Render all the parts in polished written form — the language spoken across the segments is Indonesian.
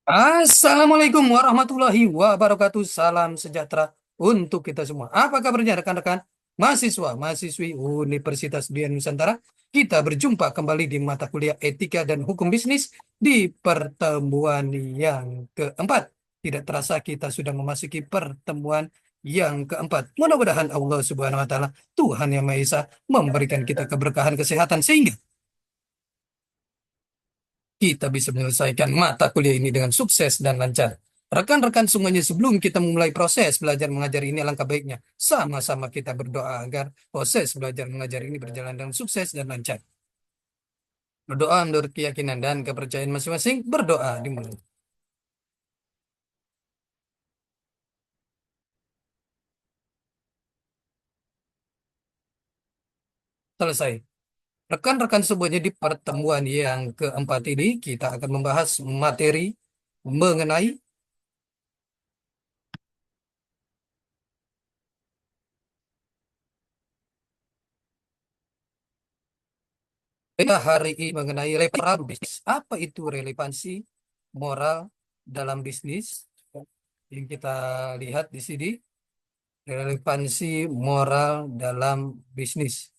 Assalamualaikum warahmatullahi wabarakatuh. Salam sejahtera untuk kita semua. Apa kabarnya rekan-rekan mahasiswa, mahasiswi Universitas Dian Nusantara? Kita berjumpa kembali di mata kuliah Etika dan Hukum Bisnis di pertemuan yang keempat. Tidak terasa kita sudah memasuki pertemuan yang keempat. Mudah-mudahan Allah Subhanahu wa taala, Tuhan Yang Maha Esa, memberikan kita keberkahan kesehatan sehingga kita bisa menyelesaikan mata kuliah ini dengan sukses dan lancar. Rekan-rekan semuanya, sebelum kita memulai proses belajar mengajar ini, alangkah baiknya sama-sama kita berdoa agar proses belajar mengajar ini berjalan dengan sukses dan lancar. Berdoa menurut keyakinan dan kepercayaan masing-masing. Berdoa dimulai. Selesai. Rekan-rekan semuanya, di pertemuan yang keempat ini kita akan membahas materi mengenai hari ini mengenai relevansi bisnis. Apa itu relevansi moral dalam bisnis? Yang kita lihat di sini, relevansi moral dalam bisnis.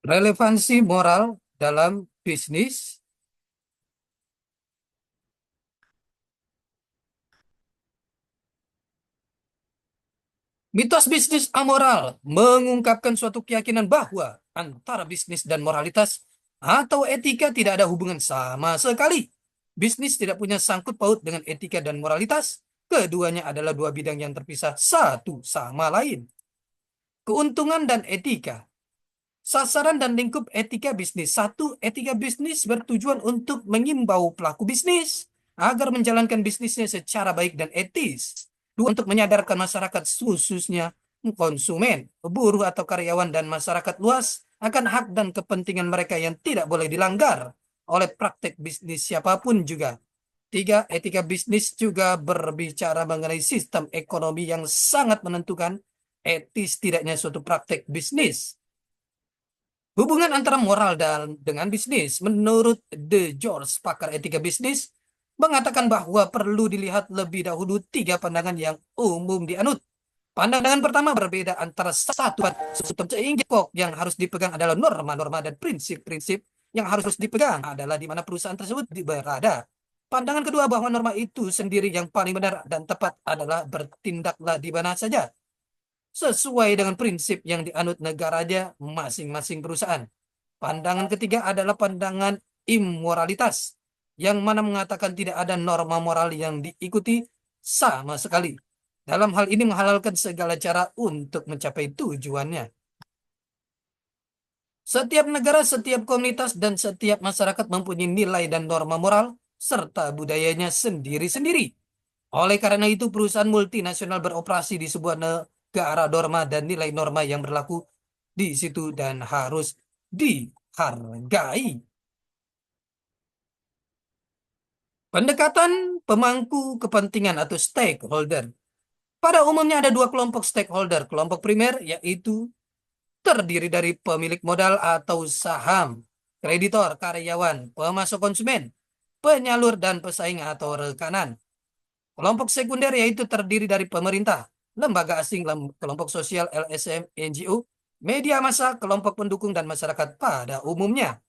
Relevansi moral dalam bisnis. Mitos bisnis amoral mengungkapkan suatu keyakinan bahwa antara bisnis dan moralitas atau etika tidak ada hubungan sama sekali. Bisnis tidak punya sangkut paut dengan etika dan moralitas. Keduanya adalah dua bidang yang terpisah satu sama lain. Keuntungan dan etika. Sasaran dan lingkup etika bisnis. Satu, etika bisnis bertujuan untuk mengimbau pelaku bisnis agar menjalankan bisnisnya secara baik dan etis. Dua, untuk menyadarkan masyarakat, khususnya konsumen, buruh atau karyawan dan masyarakat luas akan hak dan kepentingan mereka yang tidak boleh dilanggar oleh praktek bisnis siapapun juga. Tiga, etika bisnis juga berbicara mengenai sistem ekonomi yang sangat menentukan etis tidaknya suatu praktek bisnis. Hubungan antara moral dan dengan bisnis, menurut De George, pakar etika bisnis, mengatakan bahwa perlu dilihat lebih dahulu tiga pandangan yang umum dianut. Pandangan pertama berbeda antara satu dan sistem, sehingga pokok yang harus dipegang adalah norma-norma dan prinsip-prinsip yang harus dipegang adalah di mana perusahaan tersebut berada. Pandangan kedua bahwa norma itu sendiri yang paling benar dan tepat adalah bertindaklah di mana saja sesuai dengan prinsip yang dianut negaranya masing-masing perusahaan. Pandangan ketiga adalah pandangan immoralitas, yang mana mengatakan tidak ada norma moral yang diikuti sama sekali. Dalam hal ini menghalalkan segala cara untuk mencapai tujuannya. Setiap negara, setiap komunitas, dan setiap masyarakat mempunyai nilai dan norma moral serta budayanya sendiri-sendiri. Oleh karena itu, perusahaan multinasional beroperasi di sebuah negara norma dan nilai norma yang berlaku di situ dan harus dihargai. Pendekatan pemangku kepentingan atau stakeholder. Pada umumnya ada dua kelompok stakeholder. Kelompok primer yaitu terdiri dari pemilik modal atau saham. kreditor, karyawan, pemasok konsumen, penyalur dan pesaing atau rekanan. Kelompok sekunder yaitu terdiri dari pemerintah, lembaga asing, kelompok sosial, LSM, NGO, media massa, kelompok pendukung, dan masyarakat pada umumnya.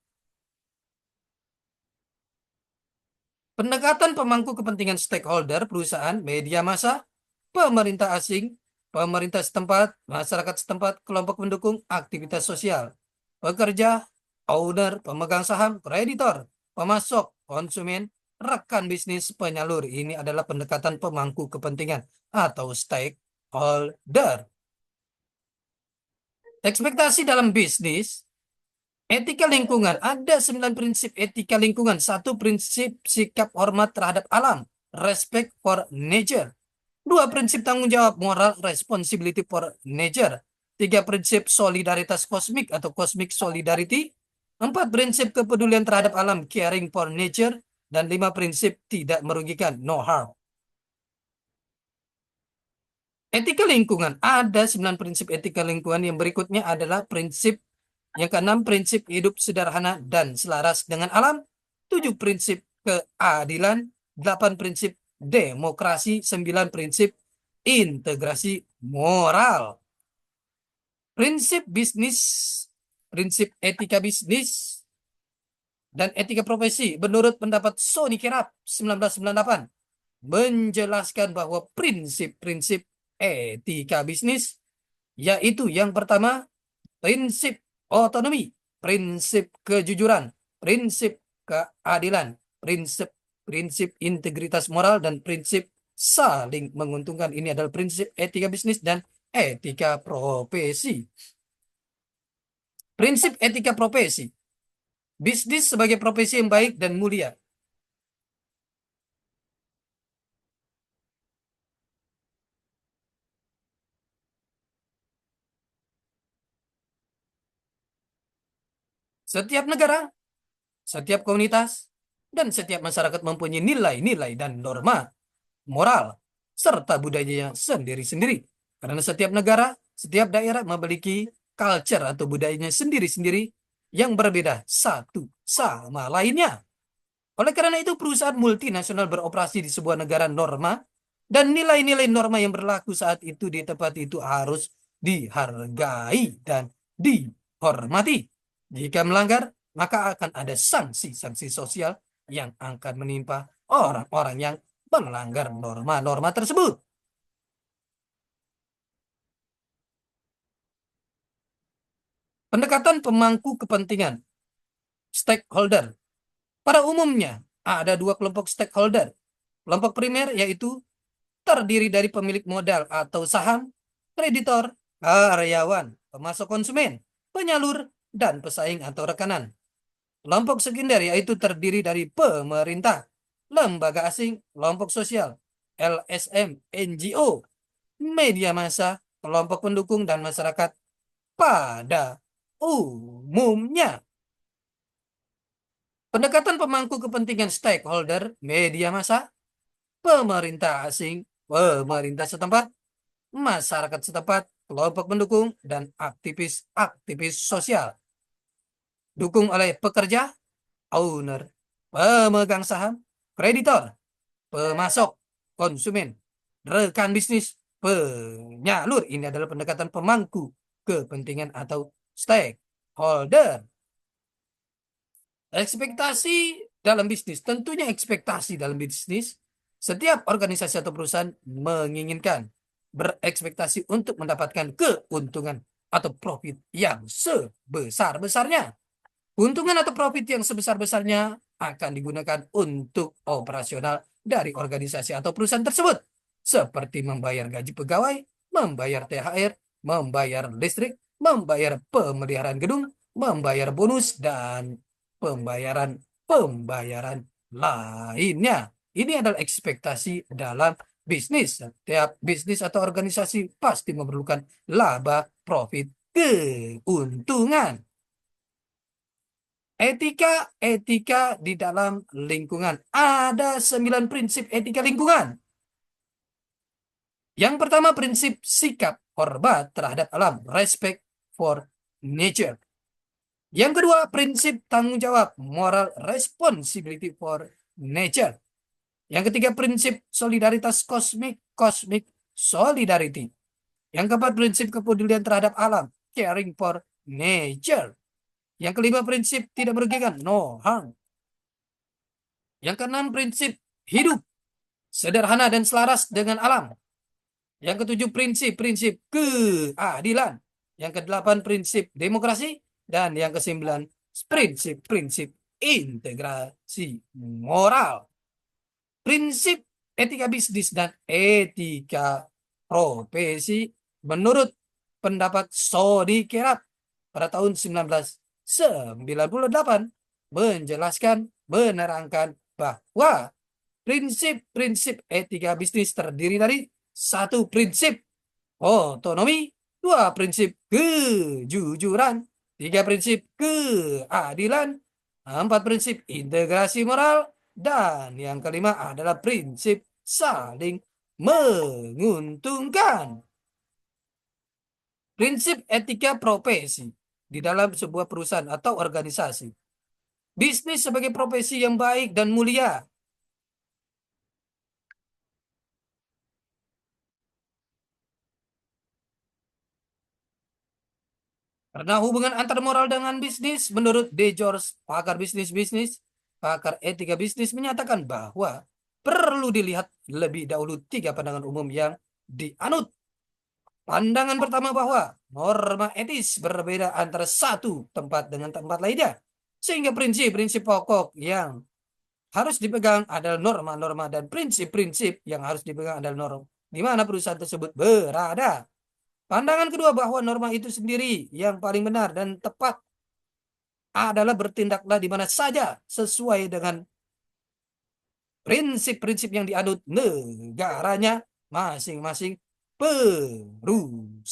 Pendekatan pemangku kepentingan stakeholder, perusahaan, media massa, pemerintah asing, pemerintah setempat, masyarakat setempat, kelompok pendukung, aktivitas sosial, pekerja, owner, pemegang saham, kreditor, pemasok, konsumen, rekan bisnis, penyalur. Ini adalah pendekatan pemangku kepentingan atau stakeholder. Ekspektasi dalam bisnis, etika lingkungan. Ada 9 prinsip etika lingkungan. 1 prinsip sikap hormat terhadap alam, respect for nature. 2 prinsip tanggung jawab moral, responsibility for nature. 3 prinsip solidaritas kosmik atau cosmic solidarity. 4 prinsip kepedulian terhadap alam, caring for nature. Dan 5 prinsip tidak merugikan, no harm. Etika lingkungan. Ada 9 prinsip etika lingkungan. Yang berikutnya adalah prinsip yang keenam, prinsip hidup sederhana dan selaras dengan alam. 7 prinsip keadilan. 8 prinsip demokrasi. 9 prinsip integrasi moral. Prinsip bisnis, prinsip etika bisnis, dan etika profesi. Menurut pendapat Sony Kerap 1998, menjelaskan bahwa prinsip-prinsip etika bisnis yaitu yang pertama, prinsip otonomi, prinsip kejujuran, prinsip keadilan, prinsip prinsip integritas moral, dan prinsip saling menguntungkan. Ini adalah prinsip etika bisnis dan etika profesi. Prinsip etika profesi. Bisnis sebagai profesi yang baik dan mulia. Setiap negara, setiap komunitas, dan setiap masyarakat mempunyai nilai-nilai dan norma moral serta budayanya sendiri-sendiri. Karena setiap negara, setiap daerah memiliki culture atau budayanya sendiri-sendiri yang berbeda satu sama lainnya. Oleh karena itu, perusahaan multinasional beroperasi di sebuah negara norma dan nilai-nilai norma yang berlaku saat itu di tempat itu harus dihargai dan dihormati. Jika melanggar, maka akan ada sanksi-sanksi sosial yang akan menimpa orang-orang yang melanggar norma-norma tersebut. Pendekatan pemangku kepentingan, stakeholder. Pada umumnya, ada 2 kelompok stakeholder. Kelompok primer yaitu terdiri dari pemilik modal atau saham, kreditor, karyawan, pemasok konsumen, penyalur, dan pesaing atau rekanan. Kelompok sekunder yaitu terdiri dari pemerintah, lembaga asing, kelompok sosial, LSM, NGO, media massa, kelompok pendukung, dan masyarakat pada umumnya. Pendekatan pemangku kepentingan stakeholder, media massa, pemerintah asing, pemerintah setempat, masyarakat setempat, kelompok pendukung, dan aktivis-aktivis sosial. Dukung oleh pekerja, owner, pemegang saham, kreditor, pemasok, konsumen, rekan bisnis, penyalur. Ini adalah pendekatan pemangku kepentingan atau stakeholder. Ekspektasi dalam bisnis. Tentunya ekspektasi dalam bisnis, setiap organisasi atau perusahaan menginginkan berekspektasi untuk mendapatkan keuntungan atau profit yang sebesar-besarnya. Keuntungan atau profit yang sebesar-besarnya akan digunakan untuk operasional dari organisasi atau perusahaan tersebut, seperti membayar gaji pegawai, membayar THR, membayar listrik, membayar pemeliharaan gedung, membayar bonus, dan pembayaran lainnya. Ini adalah ekspektasi dalam bisnis. Setiap bisnis atau organisasi pasti memerlukan laba, profit, keuntungan. Etika di dalam lingkungan. Ada 9 prinsip etika lingkungan. Yang pertama, prinsip sikap hormat terhadap alam, respect for nature. Yang kedua, prinsip tanggung jawab, moral responsibility for nature. Yang ketiga, prinsip solidaritas kosmik, cosmic solidarity. Yang keempat, prinsip kepedulian terhadap alam, caring for nature. Yang kelima, prinsip tidak merugikan, no harm. Yang keenam, prinsip hidup sederhana dan selaras dengan alam. Yang ketujuh, prinsip-prinsip keadilan. Yang kedelapan, prinsip demokrasi. Dan yang kesembilan, prinsip-prinsip integrasi moral. Prinsip etika bisnis dan etika profesi menurut pendapat Sodi Kerat pada tahun 1998 menjelaskan, menerangkan bahwa prinsip-prinsip etika bisnis terdiri dari satu prinsip otonomi, dua prinsip kejujuran, tiga prinsip keadilan, empat prinsip integrasi moral, dan yang kelima adalah prinsip saling menguntungkan. Prinsip etika profesi di dalam sebuah perusahaan atau organisasi. Bisnis sebagai profesi yang baik dan mulia. Karena hubungan antar moral dengan bisnis, menurut De George, pakar bisnis-bisnis, pakar etika bisnis menyatakan bahwa perlu dilihat lebih dahulu tiga pandangan umum yang dianut. Pandangan pertama bahwa norma etis berbeda antara satu tempat dengan tempat lainnya. Sehingga prinsip-prinsip pokok yang harus dipegang adalah norma-norma dan prinsip-prinsip yang harus dipegang adalah norma di mana perusahaan tersebut berada. Pandangan kedua bahwa norma itu sendiri yang paling benar dan tepat adalah bertindaklah di mana saja sesuai dengan prinsip-prinsip yang dianut negaranya masing-masing perusahaan.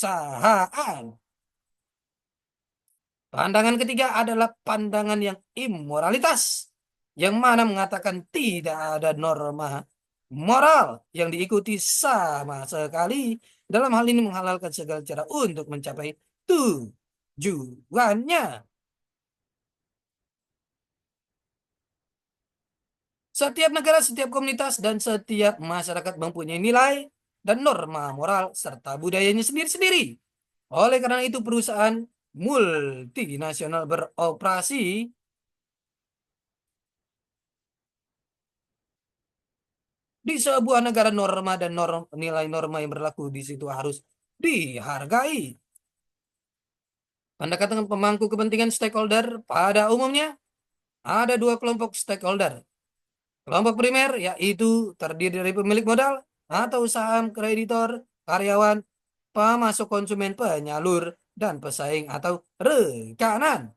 Pandangan ketiga adalah pandangan yang immoralitas, yang mana mengatakan tidak ada norma moral yang diikuti sama sekali. Dalam hal ini menghalalkan segala cara untuk mencapai tujuannya. Setiap negara, setiap komunitas, dan setiap masyarakat mempunyai nilai dan norma moral serta budayanya sendiri-sendiri. Oleh karena itu, perusahaan multinasional beroperasi di sebuah negara, norma dan nilai norma yang berlaku di situ harus dihargai. Pendekatan pemangku kepentingan stakeholder pada umumnya ada dua kelompok stakeholder. Kelompok primer yaitu terdiri dari pemilik modal atau saham, kreditor, karyawan, pemasok, konsumen, penyalur, dan pesaing atau rekanan.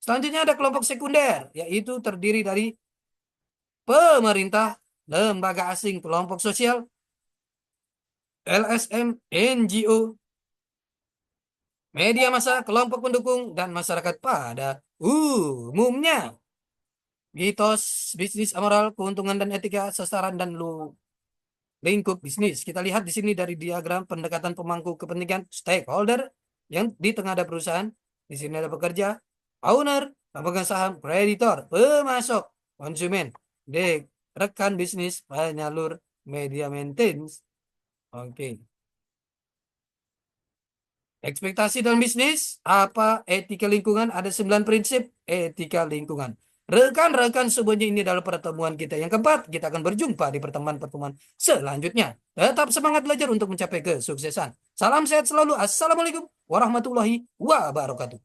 Selanjutnya ada kelompok sekunder yaitu terdiri dari pemerintah, lembaga asing, kelompok sosial, LSM, NGO, media massa, kelompok pendukung, dan masyarakat pada umumnya. Mitos bisnis amoral, keuntungan dan etika, sasaran dan lingkup bisnis. Kita lihat di sini dari diagram pendekatan pemangku kepentingan stakeholder yang di tengah ada perusahaan, di sini ada pekerja, owner, pemegang saham, kreditor, pemasok, konsumen, rekan bisnis, penyalur, media maintenance. Oke. Ekspektasi dalam bisnis, apa etika lingkungan? Ada 9 prinsip etika lingkungan. Rekan-rekan, semuanya ini adalah pertemuan kita yang keempat. Kita akan berjumpa di pertemuan-pertemuan selanjutnya. Tetap semangat belajar untuk mencapai kesuksesan. Salam sehat selalu. Assalamualaikum warahmatullahi wabarakatuh.